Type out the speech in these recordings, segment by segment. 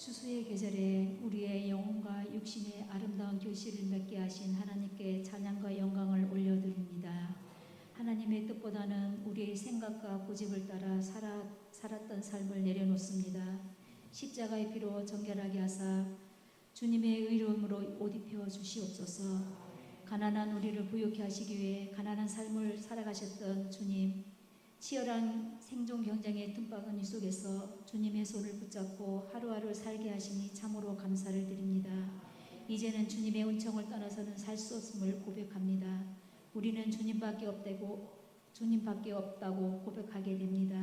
추수의 계절에 우리의 영혼과 육신의 아름다운 결실을 맺게 하신 하나님께 찬양과 영광을 올려드립니다. 하나님의 뜻보다는 우리의 생각과 고집을 따라 살았던 삶을 내려놓습니다. 십자가의 피로 정결하게 하사 주님의 의로움으로 옷 입혀 주시옵소서. 가난한 우리를 부유케 하시기 위해 가난한 삶을 살아가셨던 주님, 치열한 생존 경쟁의 틈바구니 속에서 주님의 손을 붙잡고 하루하루 살게 하시니 참으로 감사를 드립니다. 이제는 주님의 은총을 떠나서는 살 수 없음을 고백합니다. 우리는 주님밖에 없다고 고백하게 됩니다.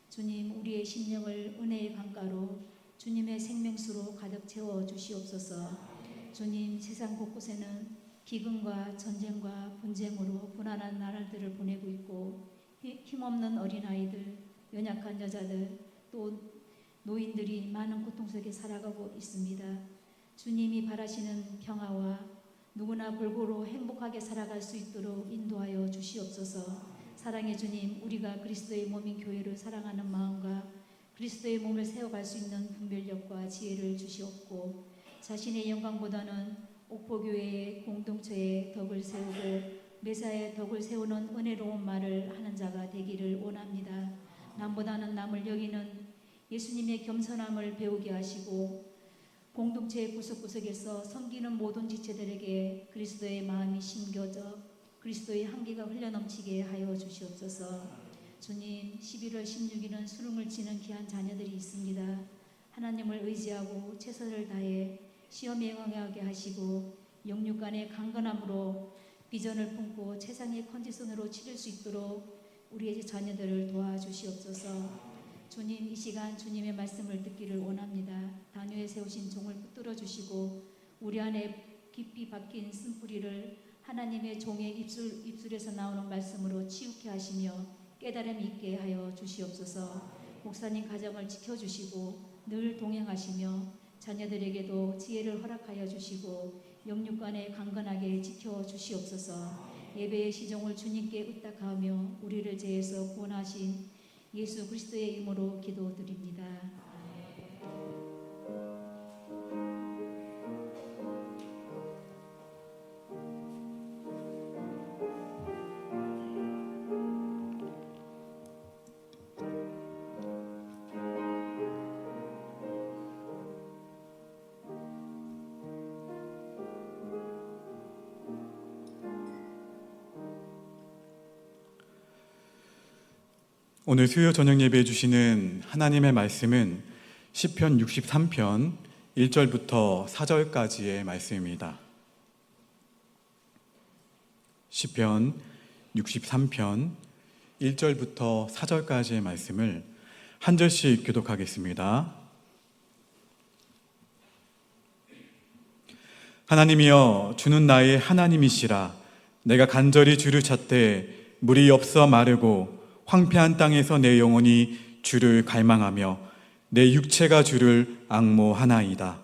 주님, 우리의 심령을 은혜의 강가로 주님의 생명수로 가득 채워 주시옵소서. 주님, 세상 곳곳에는 기근과 전쟁과 분쟁으로 불안한 나라들을 보내고 있고 힘없는 어린아이들, 연약한 여자들, 또 노인들이 많은 고통 속에 살아가고 있습니다. 주님이 바라시는 평화와 누구나 골고루 행복하게 살아갈 수 있도록 인도하여 주시옵소서. 사랑의 주님, 우리가 그리스도의 몸인 교회를 사랑하는 마음과 그리스도의 몸을 세워갈 수 있는 분별력과 지혜를 주시옵고, 자신의 영광보다는 옥포교회의 공동체의 덕을 세우고 매사에 덕을 세우는 은혜로운 말을 하는 자가 되기를 원합니다. 남보다는 남을 여기는 예수님의 겸손함을 배우게 하시고, 공동체의 구석구석에서 섬기는 모든 지체들에게 그리스도의 마음이 심겨져 그리스도의 향기가 흘러넘치게 하여 주시옵소서. 주님, 11월 16일은 수능을 치는 귀한 자녀들이 있습니다. 하나님을 의지하고 최선을 다해 시험에 응하게 하시고 영육간의 강건함으로 비전을 품고 최상의 컨디션으로 치를 수 있도록 우리의 자녀들을 도와주시옵소서. 주님, 이 시간 주님의 말씀을 듣기를 원합니다. 단위에 세우신 종을 붙들어 주시고 우리 안에 깊이 박힌 쓴뿌리를 하나님의 종의 입술에서 나오는 말씀으로 치우게 하시며 깨달음 있게 하여 주시옵소서. 목사님 가정을 지켜주시고 늘 동행하시며 자녀들에게도 지혜를 허락하여 주시고 영육간에 강건하게 지켜주시옵소서. 예배의 시종을 주님께 의탁하며 우리를 죄에서 구원하신 예수 그리스도의 이름으로 기도드립니다. 오늘 수요 저녁 예배해 주시는 하나님의 말씀은 시편 63편 1절부터 4절까지의 말씀입니다. 시편 63편 1절부터 4절까지의 말씀을 한 절씩 교독하겠습니다. 하나님이여, 주는 나의 하나님이시라. 내가 간절히 주를 찾되 물이 없어 마르고 황폐한 땅에서 내 영혼이 주를 갈망하며 내 육체가 주를 앙모하나이다.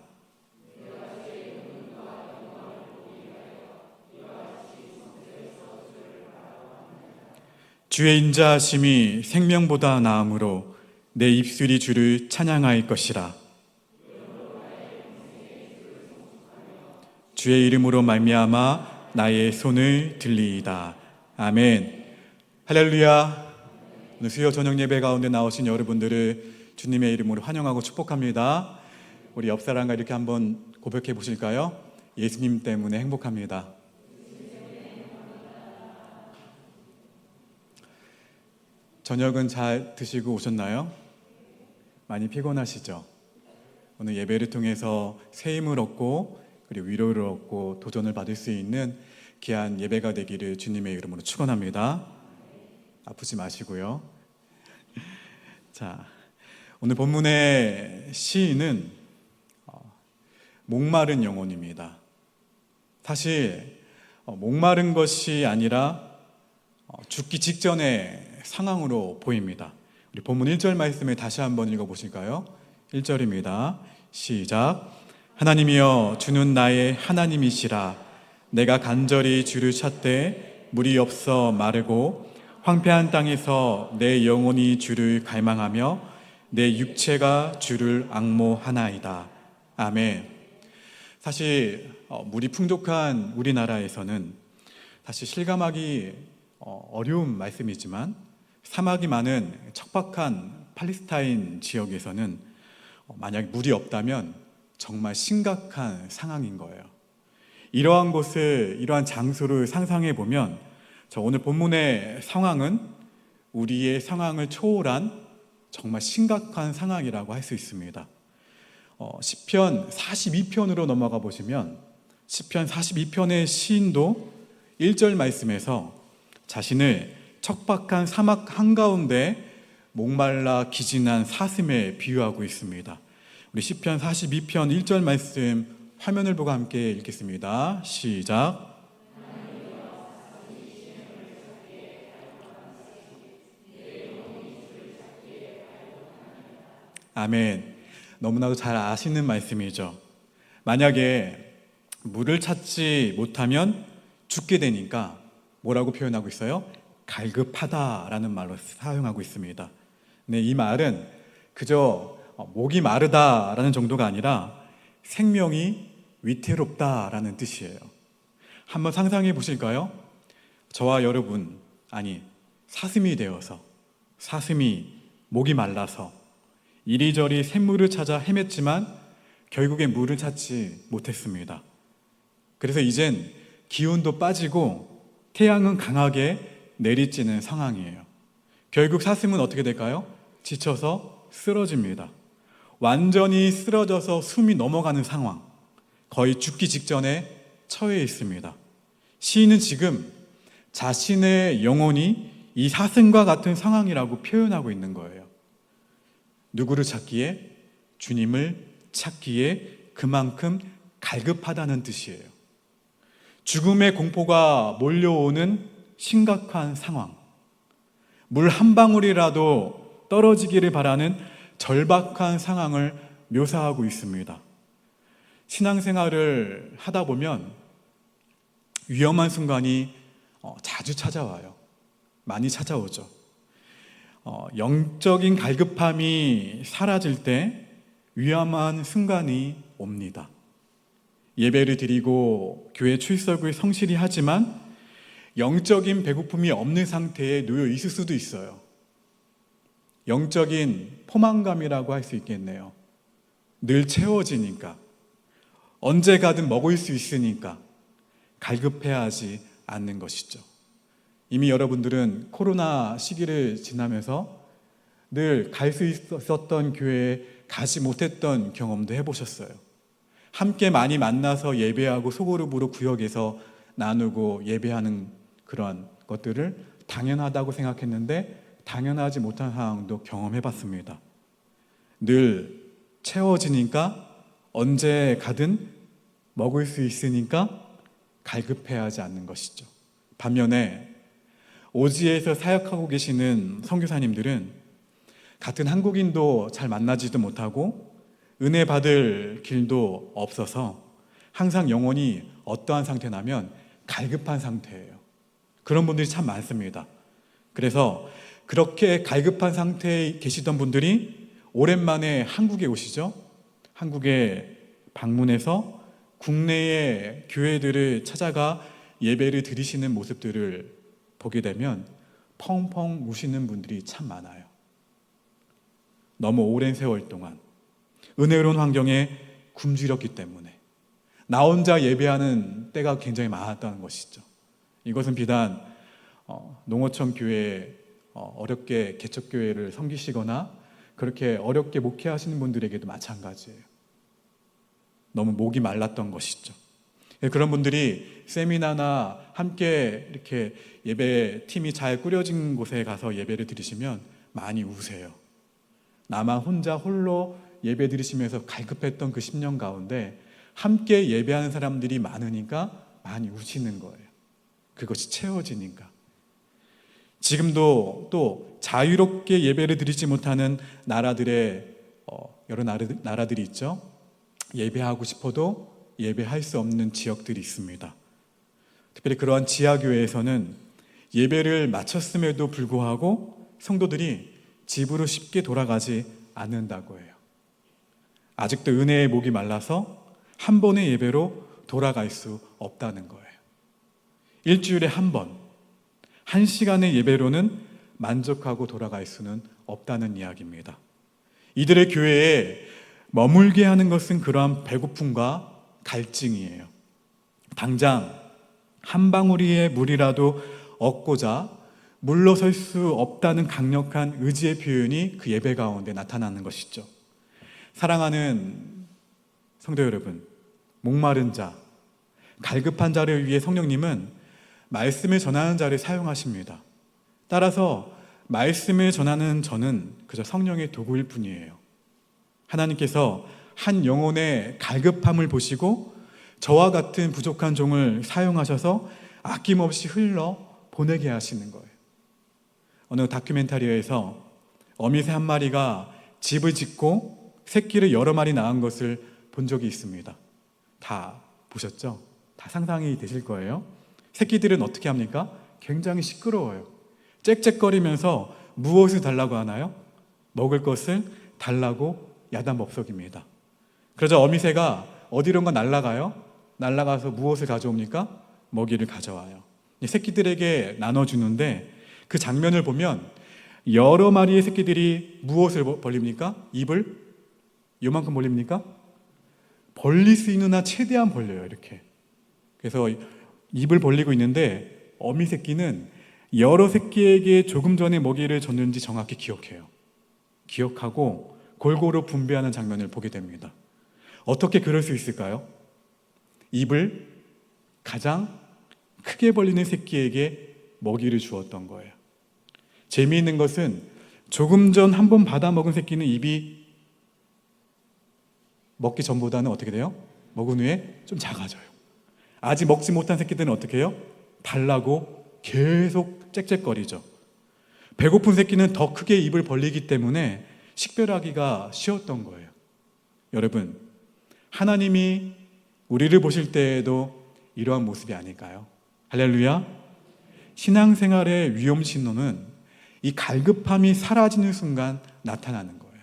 주의 인자하심이 생명보다 나음으로 내 입술이 주를 찬양할 것이라. 주의 이름으로 말미암아 나의 손을 들리이다. 아멘. 할렐루야. 오늘 수요 저녁 예배 가운데 나오신 여러분들을 주님의 이름으로 환영하고 축복합니다. 우리 옆 사람과 이렇게 한번 고백해 보실까요? 예수님 때문에 행복합니다. 저녁은 잘 드시고 오셨나요? 많이 피곤하시죠? 오늘 예배를 통해서 새 힘을 얻고 그리고 위로를 얻고 도전을 받을 수 있는 귀한 예배가 되기를 주님의 이름으로 축원합니다. 아프지 마시고요. 자, 오늘 본문의 시인은 목마른 영혼입니다. 사실 목마른 것이 아니라 죽기 직전의 상황으로 보입니다. 우리 본문 1절 말씀을 다시 한번 읽어보실까요? 1절입니다. 시작. 하나님이여, 주는 나의 하나님이시라. 내가 간절히 주를 찾되 물이 없어 마르고 황폐한 땅에서 내 영혼이 주를 갈망하며 내 육체가 주를 앙모하나이다. 아멘. 사실 물이 풍족한 우리나라에서는 사실 실감하기 어려운 말씀이지만 사막이 많은 척박한 팔레스타인 지역에서는 만약 물이 없다면 정말 심각한 상황인 거예요. 이러한 곳을, 이러한 장소를 상상해 보면 저 오늘 본문의 상황은 우리의 상황을 초월한 정말 심각한 상황이라고 할 수 있습니다. 시편 42편으로 넘어가 보시면 시편 42편의 시인도 1절 말씀에서 자신을 척박한 사막 한가운데 목말라 기진한 사슴에 비유하고 있습니다. 우리 시편 42편 1절 말씀 화면을 보고 함께 읽겠습니다. 시작. 아멘. 너무나도 잘 아시는 말씀이죠. 만약에 물을 찾지 못하면 죽게 되니까 뭐라고 표현하고 있어요? 갈급하다라는 말로 사용하고 있습니다. 네, 이 말은 그저 목이 마르다라는 정도가 아니라 생명이 위태롭다라는 뜻이에요. 한번 상상해 보실까요? 저와 여러분, 아니 사슴이 되어서, 사슴이 목이 말라서 이리저리 샘물을 찾아 헤맸지만 결국엔 물을 찾지 못했습니다. 그래서 이젠 기온도 빠지고 태양은 강하게 내리쬐는 상황이에요. 결국 사슴은 어떻게 될까요? 지쳐서 쓰러집니다. 완전히 쓰러져서 숨이 넘어가는 상황, 거의 죽기 직전에 처해 있습니다. 시인은 지금 자신의 영혼이 이 사슴과 같은 상황이라고 표현하고 있는 거예요. 누구를 찾기에? 주님을 찾기에 그만큼 갈급하다는 뜻이에요. 죽음의 공포가 몰려오는 심각한 상황, 물 한 방울이라도 떨어지기를 바라는 절박한 상황을 묘사하고 있습니다. 신앙생활을 하다 보면 위험한 순간이 자주 찾아와요. 많이 찾아오죠. 영적인 갈급함이 사라질 때 위험한 순간이 옵니다. 예배를 드리고 교회 출석을 성실히 하지만 영적인 배고픔이 없는 상태에 놓여 있을 수도 있어요. 영적인 포만감이라고 할 수 있겠네요. 늘 채워지니까, 언제 가든 먹을 수 있으니까 갈급해야 하지 않는 것이죠. 이미 여러분들은 코로나 시기를 지나면서 늘 갈 수 있었던 교회에 가지 못했던 경험도 해보셨어요. 함께 많이 만나서 예배하고 소그룹으로 구역에서 나누고 예배하는 그런 것들을 당연하다고 생각했는데 당연하지 못한 상황도 경험해봤습니다. 늘 채워지니까 언제 가든 먹을 수 있으니까 갈급해야 하지 않는 것이죠. 반면에 오지에서 사역하고 계시는 선교사님들은 같은 한국인도 잘 만나지도 못하고 은혜 받을 길도 없어서 항상 영혼이 어떠한 상태냐면 갈급한 상태예요. 그런 분들이 참 많습니다. 그래서 그렇게 갈급한 상태에 계시던 분들이 오랜만에 한국에 오시죠. 한국에 방문해서 국내의 교회들을 찾아가 예배를 드리시는 모습들을 보게 되면 펑펑 우시는 분들이 참 많아요. 너무 오랜 세월 동안 은혜로운 환경에 굶주렸기 때문에 나 혼자 예배하는 때가 굉장히 많았다는 것이죠. 이것은 비단 농어촌 교회에 어렵게 개척교회를 섬기시거나 그렇게 어렵게 목회하시는 분들에게도 마찬가지예요. 너무 목이 말랐던 것이죠. 그런 분들이 세미나나 함께 이렇게 예배 팀이 잘 꾸려진 곳에 가서 예배를 드리시면 많이 우세요. 나만 혼자 홀로 예배 드리시면서 갈급했던 그 10년 가운데 함께 예배하는 사람들이 많으니까 많이 우시는 거예요. 그것이 채워지니까. 지금도 또 자유롭게 예배를 드리지 못하는 나라들의 여러 나라들이 있죠. 예배하고 싶어도 예배할 수 없는 지역들이 있습니다. 특별히 그러한 지하교회에서는 예배를 마쳤음에도 불구하고 성도들이 집으로 쉽게 돌아가지 않는다고 해요. 아직도 은혜의 목이 말라서 한 번의 예배로 돌아갈 수 없다는 거예요. 일주일에 한 번, 1시간의 예배로는 만족하고 돌아갈 수는 없다는 이야기입니다. 이들의 교회에 머물게 하는 것은 그러한 배고픔과 갈증이에요. 당장 한 방울의 물이라도 얻고자 물러설 수 없다는 강력한 의지의 표현이 그 예배 가운데 나타나는 것이죠. 사랑하는 성도 여러분, 목마른 자, 갈급한 자를 위해 성령님은 말씀을 전하는 자를 사용하십니다. 따라서 말씀을 전하는 저는 그저 성령의 도구일 뿐이에요. 하나님께서 한 영혼의 갈급함을 보시고 저와 같은 부족한 종을 사용하셔서 아낌없이 흘러 보내게 하시는 거예요. 어느 다큐멘터리에서 어미새 한 마리가 집을 짓고 새끼를 여러 마리 낳은 것을 본 적이 있습니다. 다 보셨죠? 다 상상이 되실 거예요. 새끼들은 어떻게 합니까? 굉장히 시끄러워요. 짹짹거리면서 무엇을 달라고 하나요? 먹을 것을 달라고 야단법석입니다. 그러자 어미새가 어디론가 날아가요. 날아가서 무엇을 가져옵니까? 먹이를 가져와요. 새끼들에게 나눠주는데 그 장면을 보면 여러 마리의 새끼들이 무엇을 벌립니까? 입을 요만큼 벌립니까? 벌릴 수 있는 한 최대한 벌려요. 이렇게. 그래서 입을 벌리고 있는데 어미 새끼는 여러 새끼에게 조금 전에 먹이를 줬는지 정확히 기억해요. 기억하고 골고루 분배하는 장면을 보게 됩니다. 어떻게 그럴 수 있을까요? 입을 가장 크게 벌리는 새끼에게 먹이를 주었던 거예요. 재미있는 것은 조금 전 한 번 받아 먹은 새끼는 입이 먹기 전보다는 어떻게 돼요? 먹은 후에 좀 작아져요. 아직 먹지 못한 새끼들은 어떻게 해요? 달라고 계속 짹짹거리죠. 배고픈 새끼는 더 크게 입을 벌리기 때문에 식별하기가 쉬웠던 거예요. 여러분, 하나님이 우리를 보실 때에도 이러한 모습이 아닐까요? 할렐루야. 신앙생활의 위험 신호는 이 갈급함이 사라지는 순간 나타나는 거예요.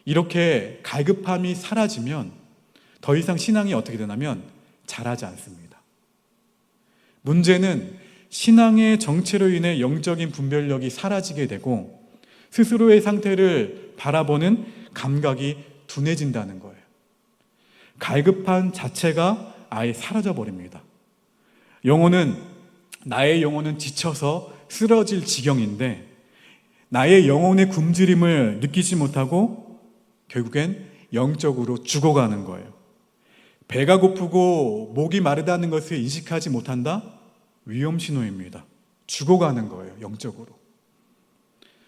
이렇게 갈급함이 사라지면 더 이상 신앙이 어떻게 되냐면 자라지 않습니다. 문제는 신앙의 정체로 인해 영적인 분별력이 사라지게 되고 스스로의 상태를 바라보는 감각이 둔해진다는 거예요. 갈급한 자체가 아예 사라져 버립니다. 나의 영혼은 지쳐서 쓰러질 지경인데 나의 영혼의 굶주림을 느끼지 못하고 결국엔 영적으로 죽어가는 거예요. 배가 고프고 목이 마르다는 것을 인식하지 못한다? 위험 신호입니다. 죽어가는 거예요, 영적으로.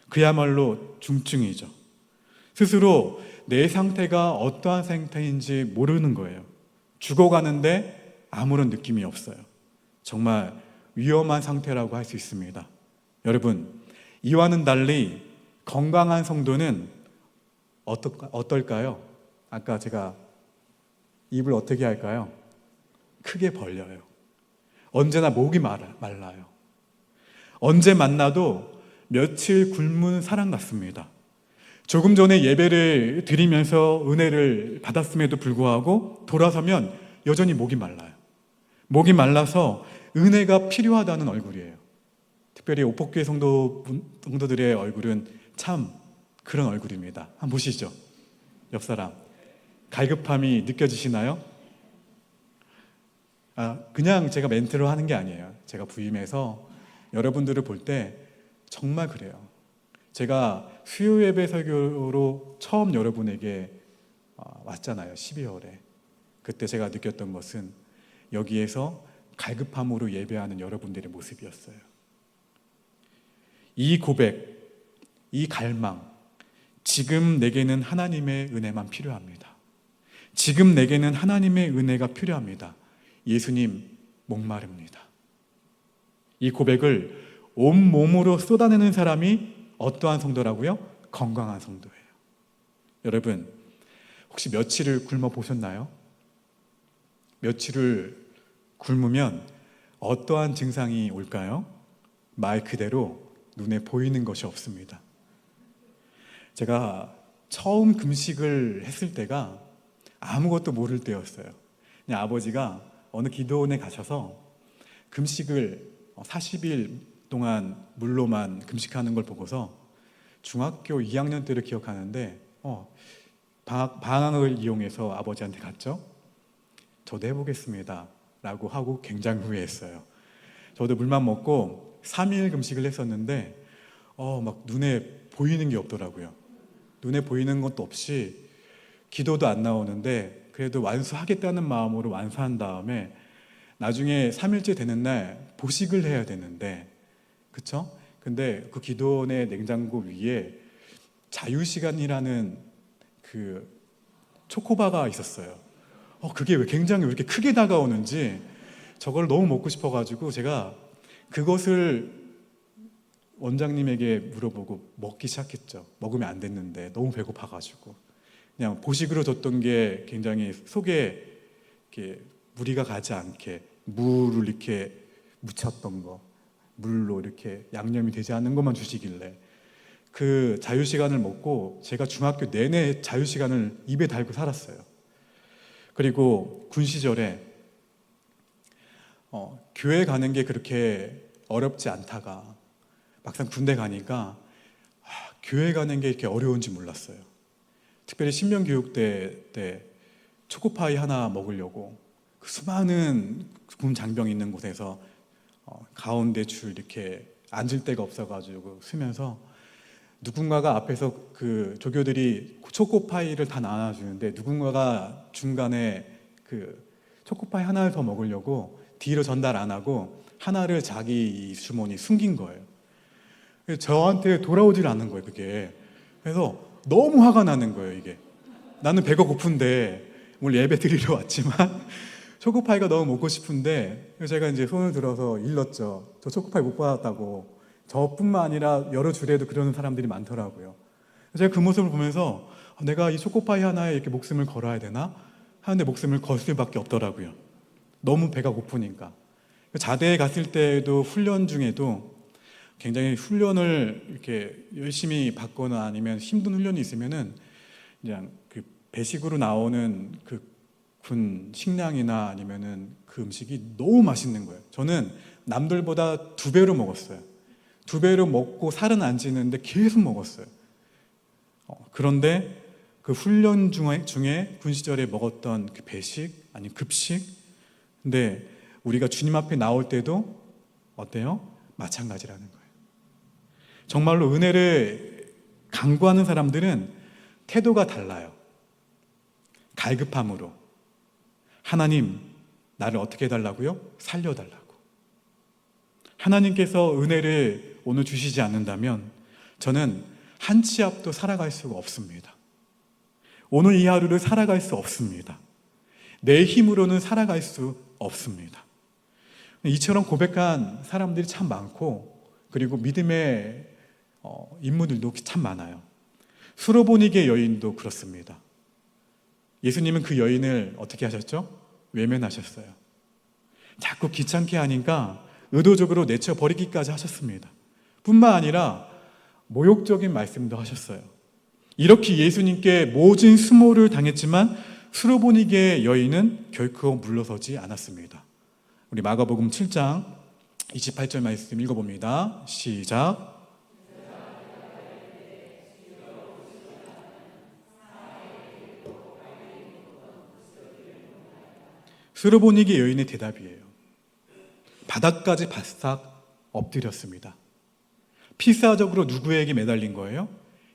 그야말로 중증이죠. 스스로 내 상태가 어떠한 상태인지 모르는 거예요. 죽어가는데 아무런 느낌이 없어요. 정말 위험한 상태라고 할 수 있습니다. 여러분, 이와는 달리 건강한 성도는 어떨까요? 아까 제가 입을 어떻게 할까요? 크게 벌려요. 언제나 목이 말라요. 언제 만나도 며칠 굶은 사람 같습니다. 조금 전에 예배를 드리면서 은혜를 받았음에도 불구하고 돌아서면 여전히 목이 말라요. 목이 말라서 은혜가 필요하다는 얼굴이에요. 특별히 오폭교회 성도들의 얼굴은 참 그런 얼굴입니다. 한번 보시죠. 옆 사람. 갈급함이 느껴지시나요? 그냥 제가 멘트로 하는 게 아니에요. 제가 부임해서 여러분들을 볼 때 정말 그래요. 제가 수요 예배 설교로 처음 여러분에게 왔잖아요. 12월에. 그때 제가 느꼈던 것은 여기에서 갈급함으로 예배하는 여러분들의 모습이었어요. 이 고백, 이 갈망, 지금 내게는 하나님의 은혜만 필요합니다. 지금 내게는 하나님의 은혜가 필요합니다. 예수님 목마릅니다. 이 고백을 온몸으로 쏟아내는 사람이 어떠한 성도라고요? 건강한 성도예요. 여러분, 혹시 며칠을 굶어 보셨나요? 며칠을 굶으면 어떠한 증상이 올까요? 말 그대로 눈에 보이는 것이 없습니다. 제가 처음 금식을 했을 때가 아무것도 모를 때였어요. 그냥 아버지가 어느 기도원에 가셔서 금식을 40일 동안 물로만 금식하는 걸 보고서 중학교 2학년 때를 기억하는데 방학을 이용해서 아버지한테 갔죠. 저도 해보겠습니다 라고 하고 굉장히 후회했어요. 저도 물만 먹고 3일 금식을 했었는데 막 눈에 보이는 게 없더라고요. 눈에 보이는 것도 없이 기도도 안 나오는데 그래도 완수하겠다는 마음으로 완수한 다음에 나중에 3일째 되는 날 보식을 해야 되는데, 그쵸? 근데 그 기도원의 냉장고 위에 자유시간이라는 그 초코바가 있었어요. 그게 굉장히 왜 이렇게 크게 다가오는지 저걸 너무 먹고 싶어가지고 제가 그것을 원장님에게 물어보고 먹기 시작했죠. 먹으면 안 됐는데 너무 배고파가지고 그냥 보식으로 줬던 게 굉장히 속에 이렇게 무리가 가지 않게 물을 이렇게 묻혔던 거, 물로 이렇게 양념이 되지 않는 것만 주시길래 그 자유시간을 먹고 제가 중학교 내내 자유시간을 입에 달고 살았어요. 그리고 군 시절에 교회 가는 게 그렇게 어렵지 않다가 막상 군대 가니까 교회 가는 게 이렇게 어려운지 몰랐어요. 특별히 신병교육대 때 초코파이 하나 먹으려고 그 수많은 군 장병 있는 곳에서 가운데 줄 이렇게 앉을 데가 없어가지고 쓰면서 누군가가 앞에서 그 조교들이 초코파이를 다 나눠주는데 누군가가 중간에 그 초코파이 하나를 더 먹으려고 뒤로 전달 안 하고 하나를 자기 주머니에 숨긴 거예요. 저한테 돌아오질 않는 거예요, 그게. 그래서 너무 화가 나는 거예요, 이게. 나는 배가 고픈데 오늘 예배 드리러 왔지만 초코파이가 너무 먹고 싶은데 제가 이제 손을 들어서 일렀죠. 저 초코파이 못 받았다고. 저뿐만 아니라 여러 주례도 그러는 사람들이 많더라고요. 제가 그 모습을 보면서 내가 이 초코파이 하나에 이렇게 목숨을 걸어야 되나 하는데 목숨을 걸 수밖에 없더라고요. 너무 배가 고프니까. 자대에 갔을 때도 훈련 중에도 굉장히 훈련을 이렇게 열심히 받거나 아니면 힘든 훈련이 있으면은 그냥 그 배식으로 나오는 그 군 식량이나 아니면은 그 음식이 너무 맛있는 거예요. 저는 남들보다 2배로 먹었어요. 2배로 먹고 살은 안 찌는데 계속 먹었어요. 그런데 그 훈련 중에 군 시절에 먹었던 그 배식 아니 급식, 근데 우리가 주님 앞에 나올 때도 어때요? 마찬가지라는 거예요. 정말로 은혜를 강구하는 사람들은 태도가 달라요. 갈급함으로 하나님 나를 어떻게 해달라고요? 살려달라고. 하나님께서 은혜를 오늘 주시지 않는다면 저는 한 치 앞도 살아갈 수가 없습니다. 오늘 이 하루를 살아갈 수 없습니다. 내 힘으로는 살아갈 수 없습니다. 이처럼 고백한 사람들이 참 많고 그리고 믿음의 인물들도 참 많아요. 수로보니게 여인도 그렇습니다. 예수님은 그 여인을 어떻게 하셨죠? 외면하셨어요. 자꾸 귀찮게 하니까 의도적으로 내쳐버리기까지 하셨습니다. 뿐만 아니라 모욕적인 말씀도 하셨어요. 이렇게 예수님께 모진 수모를 당했지만 수로보니게 여인은 결코 물러서지 않았습니다. 우리 마가복음 7장 28절 말씀 읽어봅니다. 시작. 수로보니게 여인의 대답이에요. 바닥까지 바싹 엎드렸습니다. 필사적으로 누구에게 매달린 거예요?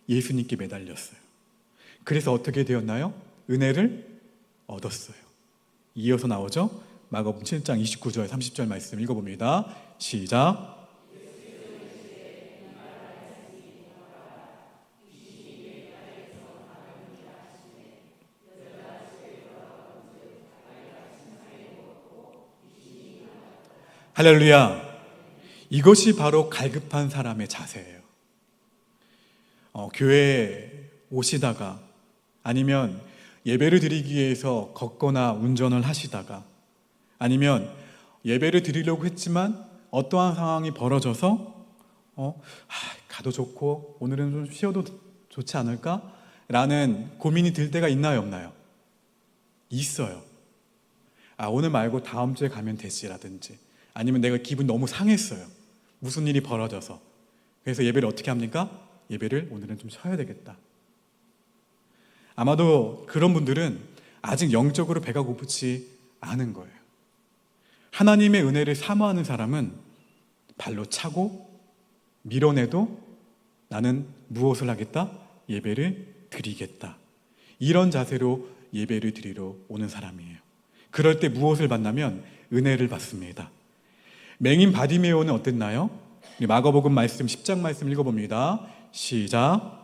예수님께 매달렸어요. 그래서 어떻게 되었나요? 은혜를 얻었어요. 이어서 나오죠? 마가복음 7장 29절 30절 말씀 읽어봅니다. 시작. 할렐루야. 이것이 바로 갈급한 사람의 자세예요. 교회에 오시다가 아니면 예배를 드리기 위해서 걷거나 운전을 하시다가 아니면 예배를 드리려고 했지만 어떠한 상황이 벌어져서 가도 좋고 오늘은 좀 쉬어도 좋지 않을까? 라는 고민이 들 때가 있나요, 없나요? 있어요. 오늘 말고 다음 주에 가면 되지라든지, 아니면 내가 기분 너무 상했어요. 무슨 일이 벌어져서. 그래서 예배를 어떻게 합니까? 예배를 오늘은 좀 쉬어야 되겠다. 아마도 그런 분들은 아직 영적으로 배가 고프지 않은 거예요. 하나님의 은혜를 사모하는 사람은 발로 차고 밀어내도 나는 무엇을 하겠다? 예배를 드리겠다. 이런 자세로 예배를 드리러 오는 사람이에요. 그럴 때 무엇을 받냐면 은혜를 받습니다. 맹인 바디메오는 어땠나요? 마가복음 말씀 10장 말씀 읽어봅니다. 시작.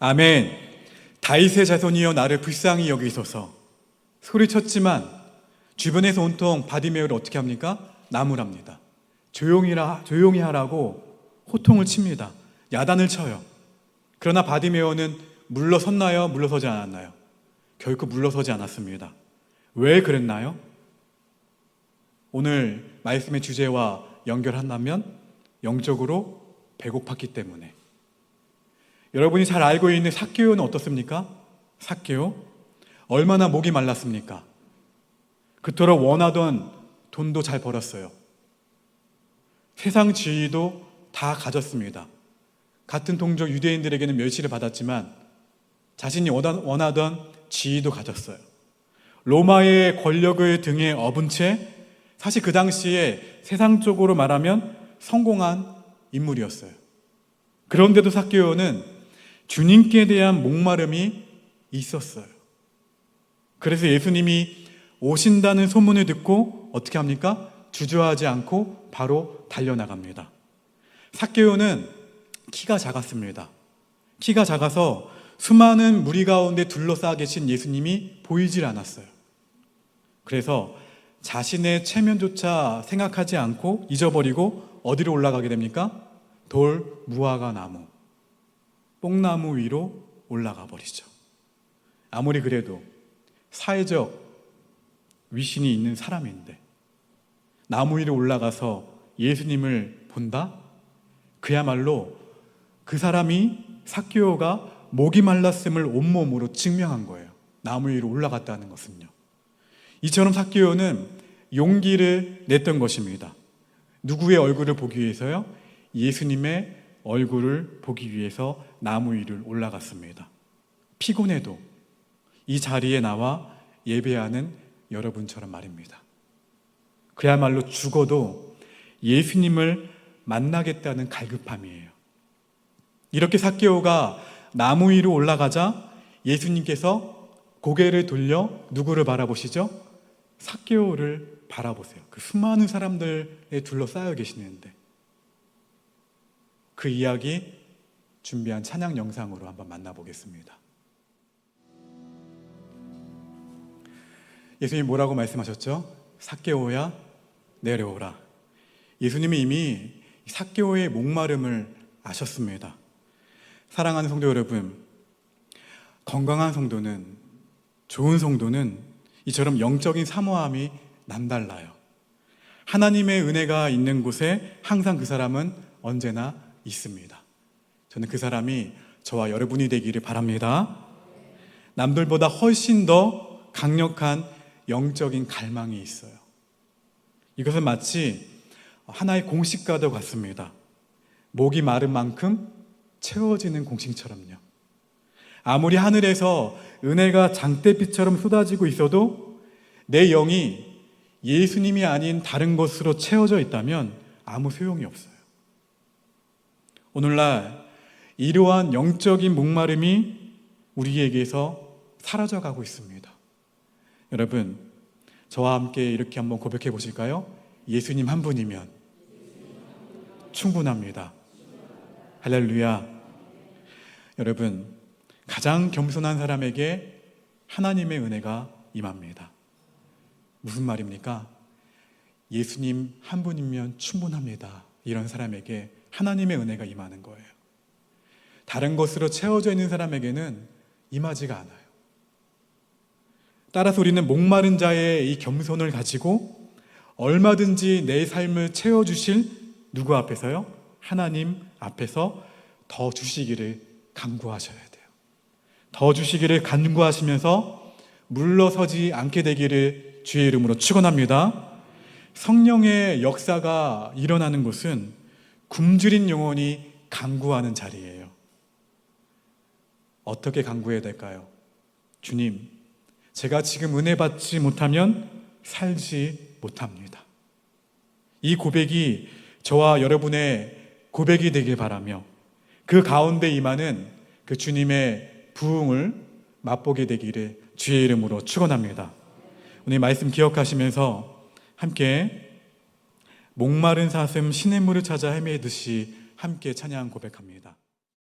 아멘. 다윗의 자손이여 나를 불쌍히 여기소서. 소리쳤지만 주변에서 온통 바디메오를 어떻게 합니까? 나무랍니다. 조용히 하라고 호통을 칩니다. 야단을 쳐요. 그러나 바디메오는 물러섰나요? 물러서지 않았나요? 결코 물러서지 않았습니다. 왜 그랬나요? 오늘 말씀의 주제와 연결한다면 영적으로 배고팠기 때문에. 여러분이 잘 알고 있는 삭개오는 어떻습니까? 삭개오 얼마나 목이 말랐습니까? 그토록 원하던 돈도 잘 벌었어요. 세상 지위도 다 가졌습니다. 같은 동족 유대인들에게는 멸시를 받았지만 자신이 원하던 지위도 가졌어요. 로마의 권력을 등에 업은 채 사실 그 당시에 세상적으로 말하면 성공한 인물이었어요. 그런데도 삭개오는 주님께 대한 목마름이 있었어요. 그래서 예수님이 오신다는 소문을 듣고 어떻게 합니까? 주저하지 않고 바로 달려나갑니다. 삭개오는 키가 작았습니다. 키가 작아서 수많은 무리 가운데 둘러싸여 계신 예수님이 보이질 않았어요. 그래서 자신의 체면조차 생각하지 않고 잊어버리고 어디로 올라가게 됩니까? 돌 무화과 나무, 뽕나무 위로 올라가 버리죠. 아무리 그래도 사회적 위신이 있는 사람인데 나무 위로 올라가서 예수님을 본다? 그야말로 그 사람이 삭개오가 목이 말랐음을 온몸으로 증명한 거예요. 나무 위로 올라갔다는 것은요. 이처럼 삭개오는 용기를 냈던 것입니다. 누구의 얼굴을 보기 위해서요? 예수님의 얼굴을 보기 위해서 나무 위를 올라갔습니다. 피곤해도 이 자리에 나와 예배하는 여러분처럼 말입니다. 그야말로 죽어도 예수님을 만나겠다는 갈급함이에요. 이렇게 삭개오가 나무 위로 올라가자 예수님께서 고개를 돌려 누구를 바라보시죠? 삭개오를 바라보세요. 그 수많은 사람들에 둘러싸여 계시는데 그 이야기 준비한 찬양 영상으로 한번 만나보겠습니다. 예수님이 뭐라고 말씀하셨죠? 삭개오야 내려오라. 예수님이 이미 삭개오의 목마름을 아셨습니다. 사랑하는 성도 여러분, 건강한 성도는, 좋은 성도는 이처럼 영적인 사모함이 남달라요. 하나님의 은혜가 있는 곳에 항상 그 사람은 언제나 있습니다. 저는 그 사람이 저와 여러분이 되기를 바랍니다. 남들보다 훨씬 더 강력한 영적인 갈망이 있어요. 이것은 마치 하나의 공식과도 같습니다. 목이 마른 만큼 채워지는 공식처럼요. 아무리 하늘에서 은혜가 장대빛처럼 쏟아지고 있어도 내 영이 예수님이 아닌 다른 것으로 채워져 있다면 아무 소용이 없어요. 오늘날 이러한 영적인 목마름이 우리에게서 사라져가고 있습니다. 여러분, 저와 함께 이렇게 한번 고백해 보실까요? 예수님 한 분이면 충분합니다. 할렐루야. 여러분, 가장 겸손한 사람에게 하나님의 은혜가 임합니다. 무슨 말입니까? 예수님 한 분이면 충분합니다. 이런 사람에게 하나님의 은혜가 임하는 거예요. 다른 것으로 채워져 있는 사람에게는 임하지가 않아요. 따라서 우리는 목마른 자의 이 겸손을 가지고 얼마든지 내 삶을 채워주실 누구 앞에서요? 하나님 앞에서 더 주시기를 간구하셔야 돼요. 더 주시기를 간구하시면서 물러서지 않게 되기를 주의 이름으로 축원합니다. 성령의 역사가 일어나는 곳은 굶주린 영혼이 간구하는 자리예요. 어떻게 간구해야 될까요? 주님, 제가 지금 은혜 받지 못하면 살지 못합니다. 이 고백이 저와 여러분의 고백이 되길 바라며 그 가운데 임하는 그 주님의 부흥을 맛보게 되기를 주의 이름으로 축원합니다. 오늘 말씀 기억하시면서 함께 목마른 사슴 시냇물을 찾아 헤매듯이 함께 찬양 고백합니다.